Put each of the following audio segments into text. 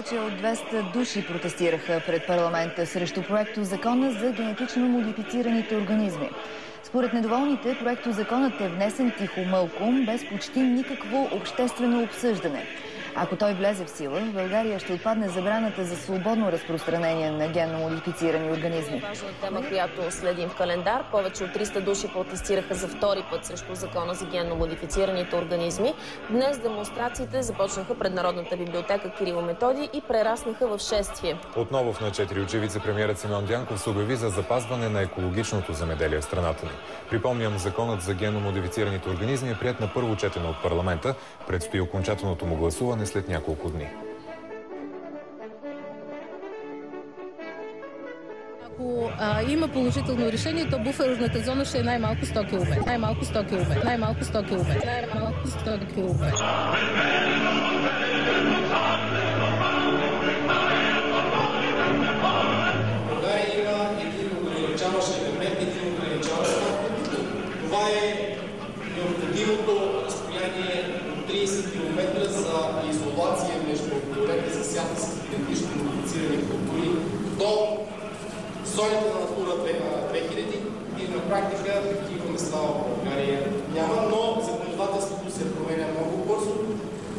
Повече от 200 души протестираха пред парламента срещу проекто закона за генетично модифицираните организми. Според недоволните, проекто законът е внесен тихомълком, без почти никакво обществено обсъждане. Ако той влезе в сила, в България ще отпадне забраната за свободно разпространение на генно модифицирани организми. Важна тема, която следим в календар. Повече от 300 души протестираха за втори път срещу закона за генно модифицираните организми. Днес демонстрациите започнаха пред Народната библиотека Кирил и Методий и прераснаха в шествие. Отново в на 4 очи вице-премиерът Симеон Дянков се обяви за запазване на екологичното земеделие в страната ни. Припомням, законът за генно модифицираните организми е приет на първо четене от парламента. Предстои окончателното му гласуване след няколко дни. Ако има положително решение, то буферната зона ще е най-малко 100 км. Най-малко 100 км. Най-малко 100 км. Най-малко 100 км. България има един ограничаващ елемент, един ограничаващ статут. Това е необходимото разстояние от 30 км за изолация между полете засяти с генетично модифицирани култури до зоните на Натура 2000 и на практика такива места в България няма, но законодателството се променя много бързо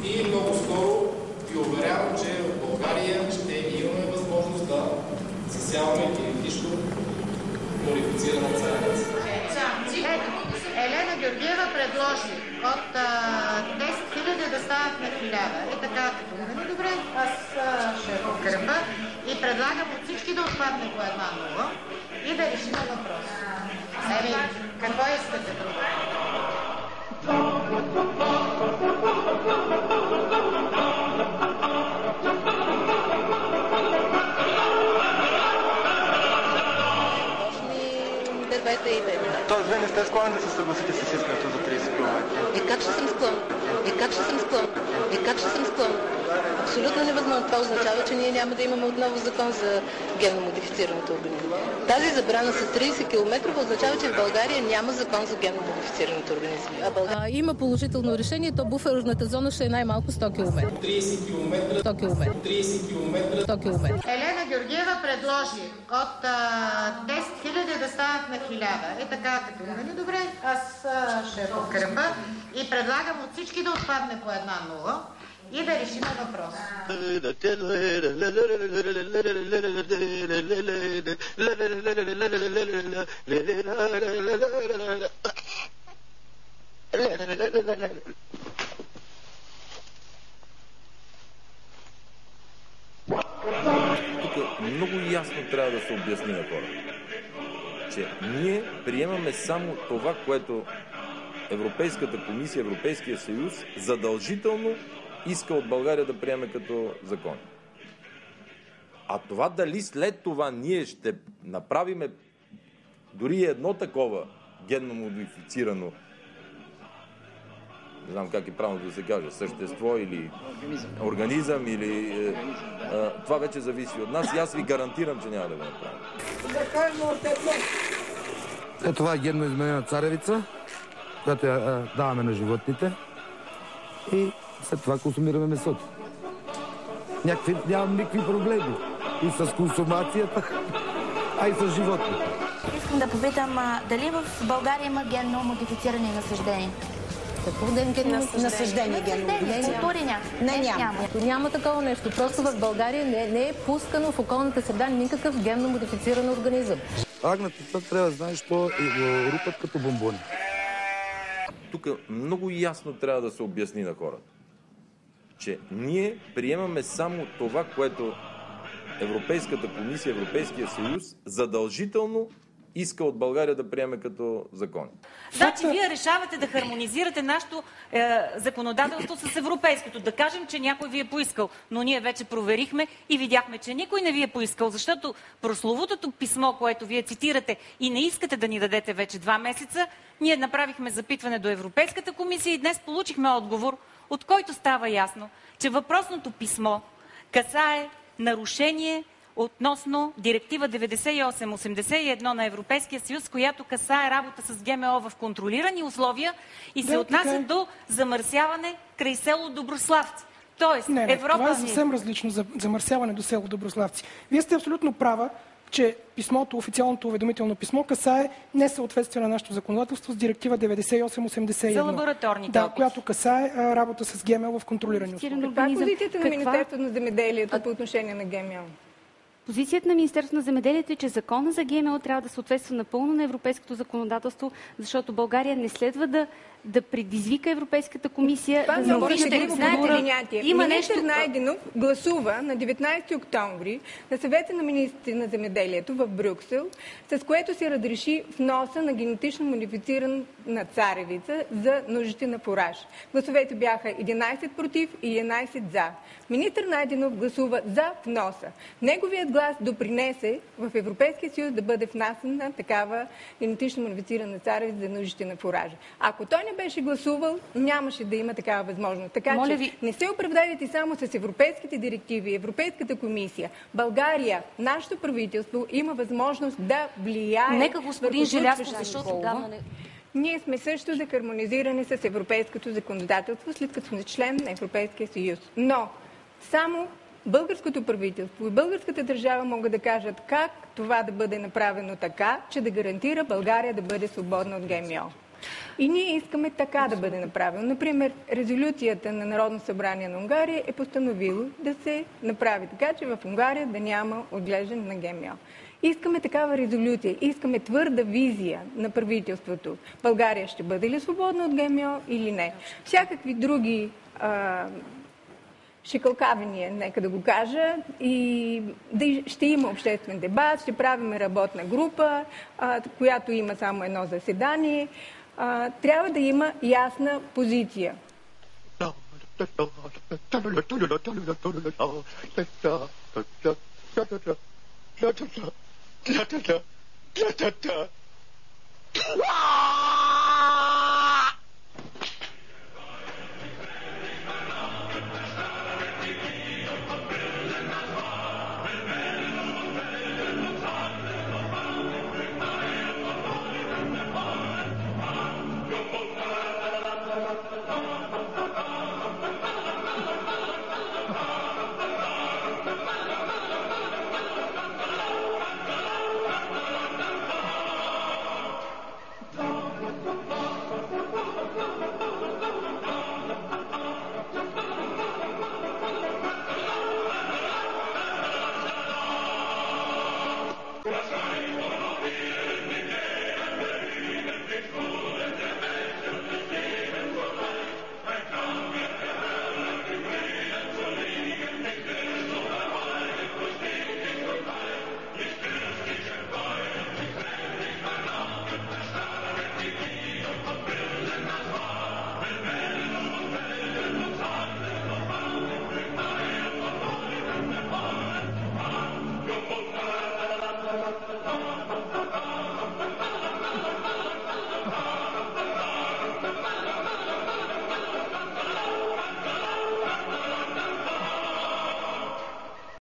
и много скоро ви уверявам, че в България ще имаме възможност да засяваме генетично модифицирана царевица. Елена Георгиева предложи от 10 000 да стават на 1000. Е така, като добре, аз ще подкрепя и предлагам от всички да отпадне по една нула и да решим въпрос. Какво искате друго? Тоест, вие не сте склонни да се съгласите с искането за 30 км? Как ще съм склонна? Абсолютно невъзможно. Това означава, че ние няма да имаме отново закон за генно модифицираните организми. Тази забрана с 30 км означава, че в България няма закон за генно модифицираните организми. Има положително решение, то буферната зона ще е най-малко 100 км. 30 км. 100 км. 30 км. 100 км. Елена Георгиева предложи от 10 000 да стават на 1000. Е така, като добре, аз ще подкрепя и предлагам от всички да отпадне по една нула и да решим въпрос. Тук много ясно трябва да се обясни на хората, че ние приемаме само това, което Европейската комисия, Европейския съюз задължително иска от България да приеме като закон. А това дали след това ние ще направиме дори едно такова генно модифицирано, не знам как е правилно да се каже, същество или организъм или това вече зависи от нас и аз ви гарантирам, че няма да го направим. Това е генно изменена царевица, която я даваме на животните и след това консумираме месото. Нямам никакви проблеми и с консумацията, а и с животните. Искам да попитам дали в България има генно модифицирани насъждения? Какво генно насъждение? Култури няма. Няма такова нещо. Просто в България не е пускано в околната среда никакъв генно модифициран организъм. Агнатата трябва да знаеш, що го рупат като бомбони. Тук много ясно трябва да се обясни на хората, че ние приемаме само това, което Европейската комисия, Европейския съюз задължително иска от България да приеме като закон. Значи вие решавате да хармонизирате нашето законодателство с европейското. Да кажем, че някой ви е поискал, но ние вече проверихме и видяхме, че никой не ви е поискал, защото прословутото писмо, което вие цитирате и не искате да ни дадете вече 2 месеца, ние направихме запитване до Европейската комисия и днес получихме отговор, от който става ясно, че въпросното писмо касае нарушение относно Директива 98/81 на Европейския съюз, която касае работа с ГМО в контролирани условия и се отнася до замърсяване край село Доброславци. Тоест, Европа... Това е съвсем различно за замърсяване до село Доброславци. Вие сте абсолютно права, че писмото, официалното уведомително писмо касае несъответствие на нашето законодателство с директива 9881. За лабораторните опити. Която касае работа с ГМО в контролирани условия. Каква е позицията на Министерството на земеделието по отношение на ГМО? Позицията на Министерството на земеделието е, че закона за ГМО трябва да съответства напълно на европейското законодателство, защото България не следва да предизвика Европейската комисия. Това да много завърши понятие. Има Министър Найденов гласува на 19 октомври на съвета на министрите на земеделието в Брюксел, с което се разреши вноса на генетично модифицирана царевица за нуждите на фураж. Гласовете бяха 11 против и 11 за. Министър Найденов гласува за вноса. Неговият глас допринесе в Европейския съюз да бъде внасена такава генетично модифицирана царевица за нуждите на фуража. Ако той не беше гласувал, нямаше да има такава възможност. Така че не се оправдавайте само с европейските директиви, Европейската комисия. България, нашето правителство има възможност да влияе. Нека господин Желязков, защото Ние сме също за хармонизиране с европейското законодателство, след като сме член на Европейския съюз. Но само българското правителство и българската държава могат да кажат как това да бъде направено така, че да гарантира България да бъде свободна от ГМО. И ние искаме така да бъде направено. Например, резолюцията на Народно събрание на Унгария е постановило да се направи така, че в Унгария да няма отглеждане на ГМО. Искаме такава резолюция, искаме твърда визия на правителството. България ще бъде ли свободна от ГМО или не? Всякакви други шикалкавения, нека да го кажа, и ще има обществен дебат, ще правим работна група, която има само едно заседание. Трябва да има ясна позиция.